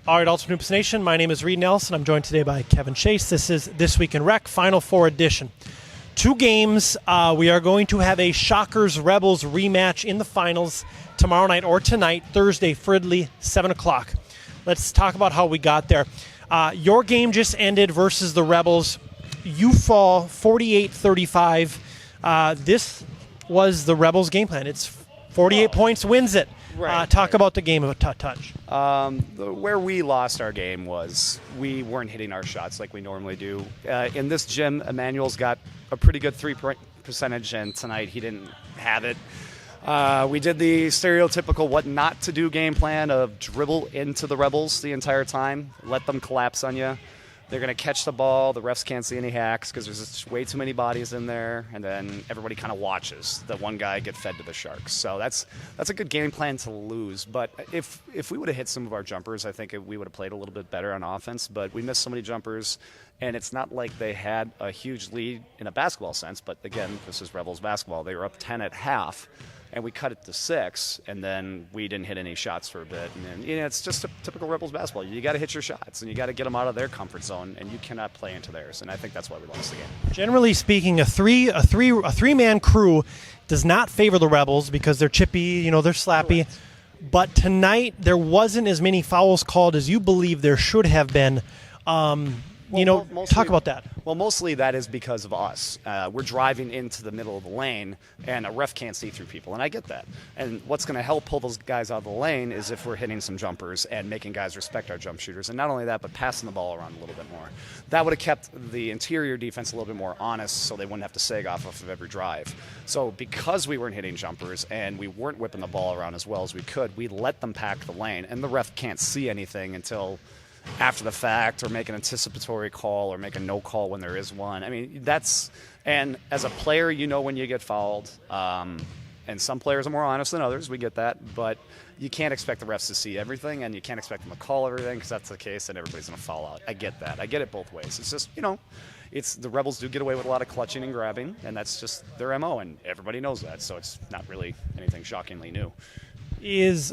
All right, Ultimate Hoops Nation, my name is Reid Nelson. I'm joined today by Kevin Chase. This is This Week in Rec, Final Four edition. 2 games. We are going to have a Shockers-Rebels rematch in the finals tomorrow night or tonight, Thursday, Fridley, 7 o'clock. Let's talk about how we got there. Your game just ended versus the Rebels. You fall 48-35. This was the Rebels' game plan. It's 48 points wins it. Right. Talk about the game of a touch. Where we lost our game was we weren't hitting our shots like we normally do. In this gym, Emmanuel's got a pretty good three-point percentage, and tonight he didn't have it. We did the stereotypical what not to do game plan of dribble into the Rebels the entire time, let them collapse on you. They're going to catch the ball. The refs can't see any hacks because there's just way too many bodies in there, and then everybody kind of watches the one guy get fed to the Sharks. So that's a good game plan to lose. But if we would have hit some of our jumpers, I think we would have played a little bit better on offense. But we missed so many jumpers, and it's not like they had a huge lead in a basketball sense. But again, this is Rebels basketball. They were up 10 at half, and we cut it to 6, and then we didn't hit any shots for a bit. And then, it's just a typical Rebels basketball. You got to hit your shots, and you got to get them out of their comfort zone, and you cannot play into theirs. And I think that's why we lost the game. Generally speaking, a three-man crew does not favor the Rebels because they're chippy, they're slappy. Correct. But tonight there wasn't as many fouls called as you believe there should have been. Talk about that. Well, mostly that is because of us. We're driving into the middle of the lane, and a ref can't see through people, and I get that. And what's going to help pull those guys out of the lane is if we're hitting some jumpers and making guys respect our jump shooters. And not only that, but passing the ball around a little bit more. That would have kept the interior defense a little bit more honest so they wouldn't have to sag off of every drive. So because we weren't hitting jumpers and we weren't whipping the ball around as well as we could, we let them pack the lane, and the ref can't see anything until after the fact, or make an anticipatory call, or make a no call when there is one. I mean, and as a player, when you get fouled, and some players are more honest than others, we get that, but you can't expect the refs to see everything, and you can't expect them to call everything, because that's the case, and everybody's going to foul out. I get that. I get it both ways. It's just, it's the Rebels do get away with a lot of clutching and grabbing, and that's just their MO, and everybody knows that, so it's not really anything shockingly new.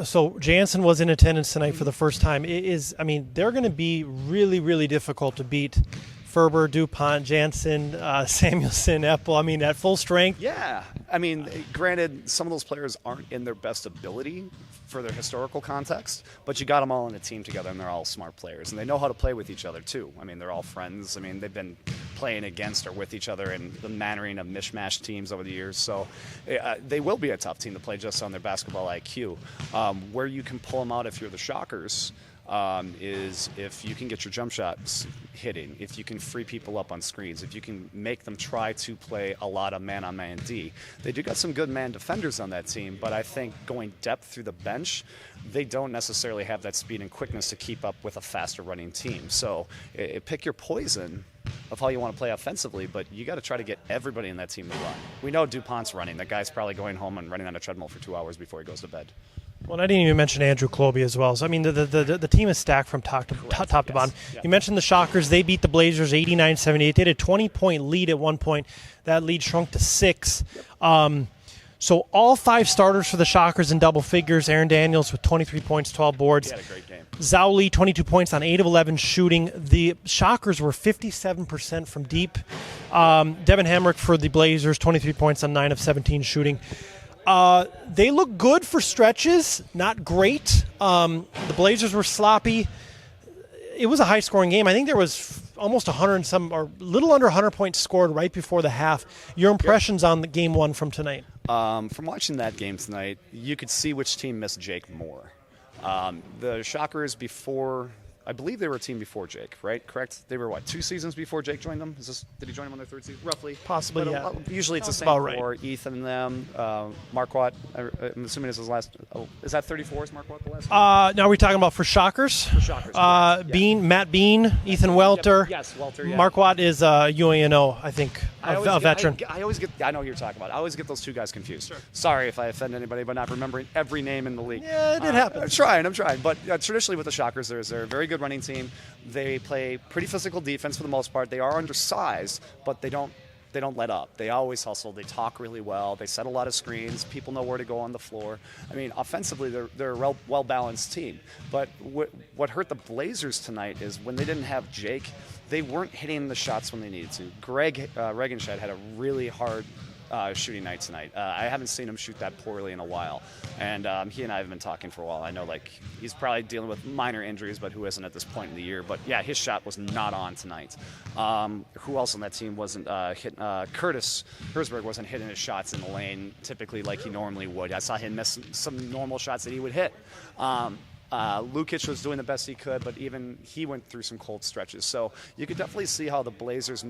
So Jansen was in attendance tonight for the first time. They're going to be really, really difficult to beat. Ferber, DuPont, Jansen, Samuelson, Epple, at full strength. Yeah. Granted, some of those players aren't in their best ability for their historical context, but you got them all in a team together, and they're all smart players, and they know how to play with each other, too. They're all friends. They've been playing against or with each other in the mannering of mishmash teams over the years, so they will be a tough team to play just on their basketball IQ. Where you can pull them out if you're the Shockers is if you can get your jump shots hitting, if you can free people up on screens, if you can make them try to play a lot of man-on-man D. They do got some good man defenders on that team, but I think going depth through the bench, they don't necessarily have that speed and quickness to keep up with a faster running team. So pick your poison of how you want to play offensively, but you got to try to get everybody in that team to run. We know DuPont's running. That guy's probably going home and running on a treadmill for 2 hours before he goes to bed. Well, and I didn't even mention Andrew Kloby as well. So, the team is stacked from top to bottom. Yeah. You mentioned the Shockers. They beat the Blazers 89-78. They had a 20-point lead at one point. That lead shrunk to 6. Yep. So all 5 starters for the Shockers in double figures. Aaron Daniels with 23 points, 12 boards. He had a great game. Zhao Li, 22 points on 8 of 11 shooting. The Shockers were 57% from deep. Devin Hamrick for the Blazers, 23 points on 9 of 17 shooting. They look good for stretches, not great. The Blazers were sloppy. It was a high-scoring game. I think there was almost 100 and some, or a little under 100 points scored right before the half. Your impressions on the game 1 from tonight? From watching that game tonight, you could see which team missed Jake more. The Shockers before, I believe they were a team before Jake, right? Correct? They were, 2 seasons before Jake joined them? Did he join them on their 3rd season? Roughly. Possibly, but yeah. Usually it's the same for right. Ethan and them. Marquardt, I'm assuming this is his last. Is that 34? Is Marquardt the last one? Now are we talking about for Shockers? For Shockers. Bean, Matt Bean, Ethan Welter. Yep. Yes, Welter, yeah. Marquardt is UANO, I think, a veteran. I know who you're talking about. I always get those 2 guys confused. Sure. Sorry if I offend anybody by not remembering every name in the league. Yeah, it happens. I'm trying. But traditionally with the Shockers, they're a very good running team. They play pretty physical defense for the most part. They are undersized, but they don't don't let up. They always hustle. They talk really well. They set a lot of screens. People know where to go on the floor. I mean, offensively, they're a well-balanced team. But what hurt the Blazers tonight is when they didn't have Jake, they weren't hitting the shots when they needed to. Greg Regenscheid had a really hard shooting night tonight. I haven't seen him shoot that poorly in a while. And he and I have been talking for a while. I know he's probably dealing with minor injuries, but who isn't at this point in the year? But yeah, his shot was not on tonight. Who else on that team wasn't hitting? Curtis Herzberg wasn't hitting his shots in the lane typically like he normally would. I saw him miss some normal shots that he would hit. Lukic was doing the best he could, but even he went through some cold stretches. So you could definitely see how the Blazers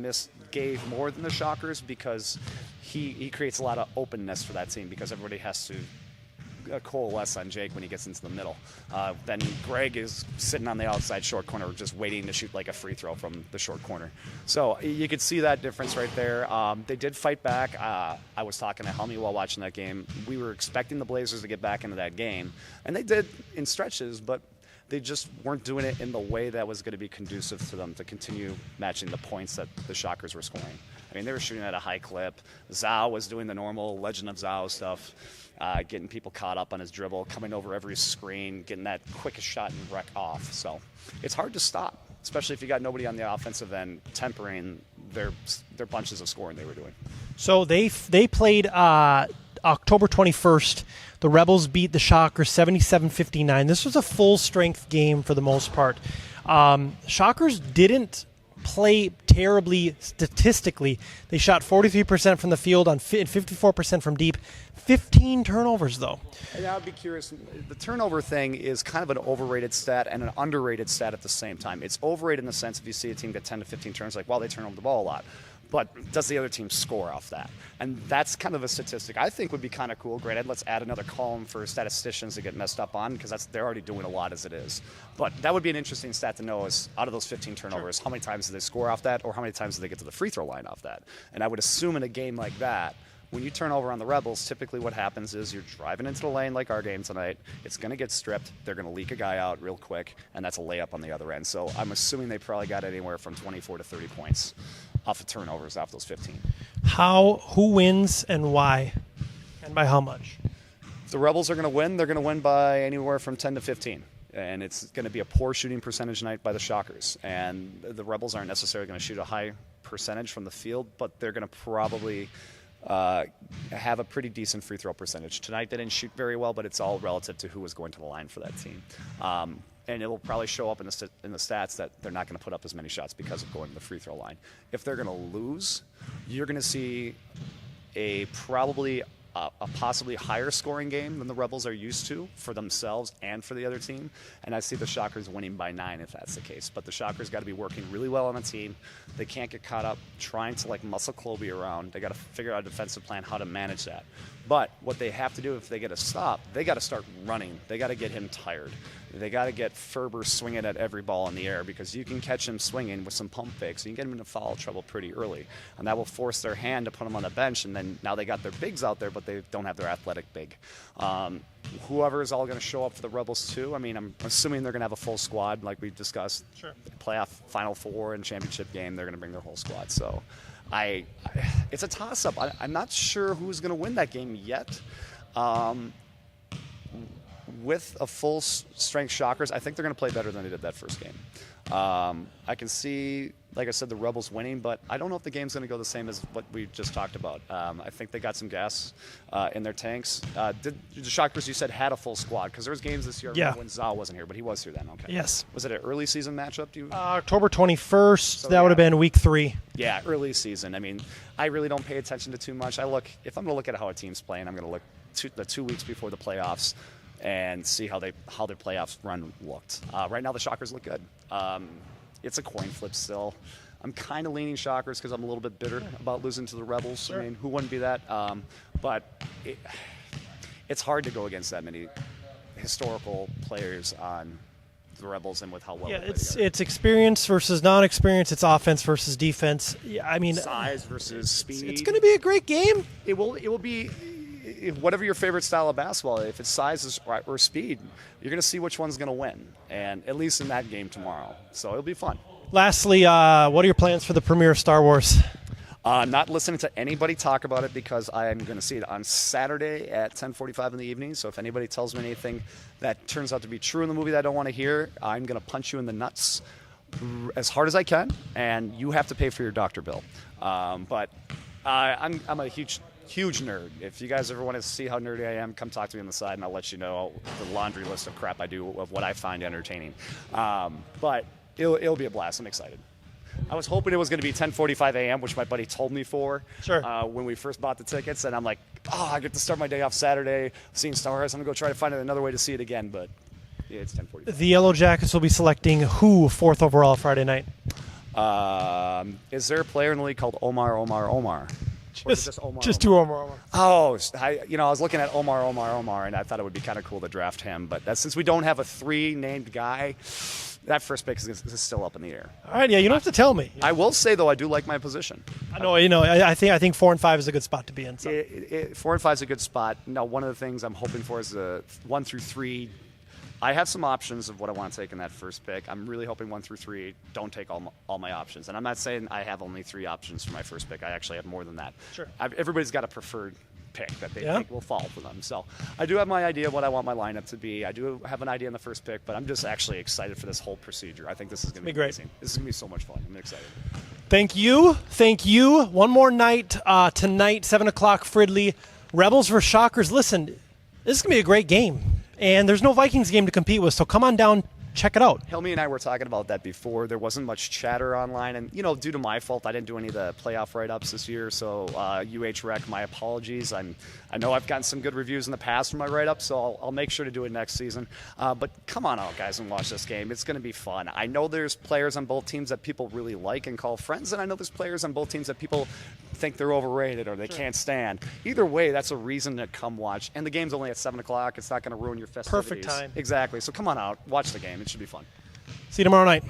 gave more than the Shockers because he creates a lot of openness for that team because everybody has to coalesce on Jake when he gets into the middle. Then Greg is sitting on the outside short corner just waiting to shoot like a free throw from the short corner. So you could see that difference right there. They did fight back. I was talking to Helmy while watching that game. We were expecting the Blazers to get back into that game, and they did in stretches, but they just weren't doing it in the way that was going to be conducive to them to continue matching the points that the Shockers were scoring. I mean, they were shooting at a high clip. Zhao was doing the normal Legend of Zhao stuff, getting people caught up on his dribble, coming over every screen, getting that quickest shot and wreck off. So it's hard to stop, especially if you got nobody on the offensive end tempering their bunches of scoring they were doing. So they played October 21st. The Rebels beat the Shockers 77-59. This was a full-strength game for the most part. Shockers didn't play terribly statistically. They shot 43% from the field and 54% from deep. 15 turnovers, though. And I would be curious. The turnover thing is kind of an overrated stat and an underrated stat at the same time. It's overrated in the sense if you see a team get 10 to 15 turns, like, well, they turn over the ball a lot. But does the other team score off that? And that's kind of a statistic I think would be kind of cool. Granted, let's add another column for statisticians to get messed up on because they're already doing a lot as it is. But that would be an interesting stat to know is out of those 15 turnovers, how many times do they score off that or how many times do they get to the free throw line off that? And I would assume in a game like that, when you turn over on the Rebels, typically what happens is you're driving into the lane like our game tonight. It's going to get stripped. They're going to leak a guy out real quick, and that's a layup on the other end. So I'm assuming they probably got anywhere from 24 to 30 points off of turnovers off those 15. Who wins and why? And by how much? If the Rebels are going to win, they're going to win by anywhere from 10 to 15. And it's going to be a poor shooting percentage night by the Shockers. And the Rebels aren't necessarily going to shoot a high percentage from the field, but they're going to probably have a pretty decent free throw percentage. Tonight they didn't shoot very well, but it's all relative to who was going to the line for that team. And it will probably show up in the stats that they're not going to put up as many shots because of going to the free throw line. If they're going to lose, you're going to see a possibly higher scoring game than the Rebels are used to for themselves and for the other team. And I see the Shockers winning by 9 if that's the case. But the Shockers got to be working really well on the team. They can't get caught up trying to muscle Colby around. They got to figure out a defensive plan how to manage that. But what they have to do if they get a stop, they got to start running. They got to get him tired. They got to get Ferber swinging at every ball in the air because you can catch him swinging with some pump fakes. You can get him into foul trouble pretty early. And that will force their hand to put him on the bench. And then now they got their bigs out there, but they don't have their athletic big. Whoever is all going to show up for the Rebels too. I mean, I'm assuming they're going to have a full squad like we discussed. Sure. Playoff Final Four and championship game, they're going to bring their whole squad. So it's a toss-up. I'm not sure who's going to win that game yet. With a full-strength Shockers, I think they're going to play better than they did that first game. I can see, like I said, the Rebels winning, but I don't know if the game's going to go the same as what we just talked about. I think they got some gas in their tanks. Did the Shockers, you said, had a full squad? Because there was games this year when Zhao wasn't here, but he was here then. Okay. Yes. Was it an early season matchup? October 21st. So that would have been week 3. Yeah, early season. I mean, I really don't pay attention to too much. If I'm going to look at how a team's playing, I'm going to look the 2 weeks before the playoffs and see how their playoffs run looked. Right now, the Shockers look good. It's a coin flip still. I'm kind of leaning Shockers because I'm a little bit bitter about losing to the Rebels. Sure. I mean, who wouldn't be that? But it's hard to go against that many historical players on the Rebels and with how well they play together. It's experience versus non-experience. It's offense versus defense. Yeah, I mean, size versus speed. It's going to be a great game. It will be. Whatever your favorite style of basketball, if it's size or speed, you're going to see which one's going to win, and at least in that game tomorrow. So it'll be fun. Lastly, what are your plans for the premiere of Star Wars? I'm not listening to anybody talk about it because I am going to see it on Saturday at 10:45 in the evening. So if anybody tells me anything that turns out to be true in the movie that I don't want to hear, I'm going to punch you in the nuts as hard as I can, and you have to pay for your doctor bill. But I'm a huge nerd. If you guys ever want to see how nerdy I am, come talk to me on the side, and I'll let you know the laundry list of crap I do of what I find entertaining. But it'll be a blast. I'm excited. I was hoping it was going to be 10:45 a.m., which my buddy told me for when we first bought the tickets, and I'm like, I get to start my day off Saturday seeing Star Wars. I'm going to go try to find another way to see it again, but yeah, it's 10:45. The Yellow Jackets will be selecting who 4th overall Friday night? Is there a player in the league called Omar? Just two Omar. Oh, I was looking at Omar, and I thought it would be kind of cool to draft him. But since we don't have a 3-named guy, that first pick is still up in the air. All right, yeah, you don't have to tell me. I will say, though, I do like my position. I know, I think 4 and 5 is a good spot to be in. So. 4 and 5 is a good spot. Now, one of the things I'm hoping for is 1 through 3. I have some options of what I want to take in that first pick. I'm really hoping 1 through 3 don't take all my options. And I'm not saying I have only 3 options for my first pick. I actually have more than that. Sure. Everybody's got a preferred pick that they think will fall for them. So I do have my idea of what I want my lineup to be. I do have an idea in the first pick, but I'm just actually excited for this whole procedure. I think this is going to be great. Amazing. This is going to be so much fun. I'm excited. Thank you. One more night tonight, 7 o'clock, Fridley. Rebels versus Shockers. Listen, this is going to be a great game. And there's no Vikings game to compete with, so come on down, check it out. Helmy and I were talking about that before. There wasn't much chatter online, and due to my fault, I didn't do any of the playoff write-ups this year. So UH-Rec, my apologies. I know I've gotten some good reviews in the past for my write-ups, so I'll make sure to do it next season. But come on out, guys, and watch this game. It's going to be fun. I know there's players on both teams that people really like and call friends, and I know there's players on both teams that people think they're overrated or they can't stand. Either way, that's a reason to come watch. And the game's only at 7 o'clock. It's not going to ruin your festivities. Perfect time. Exactly. So come on out, watch the game. It should be fun. See you tomorrow night.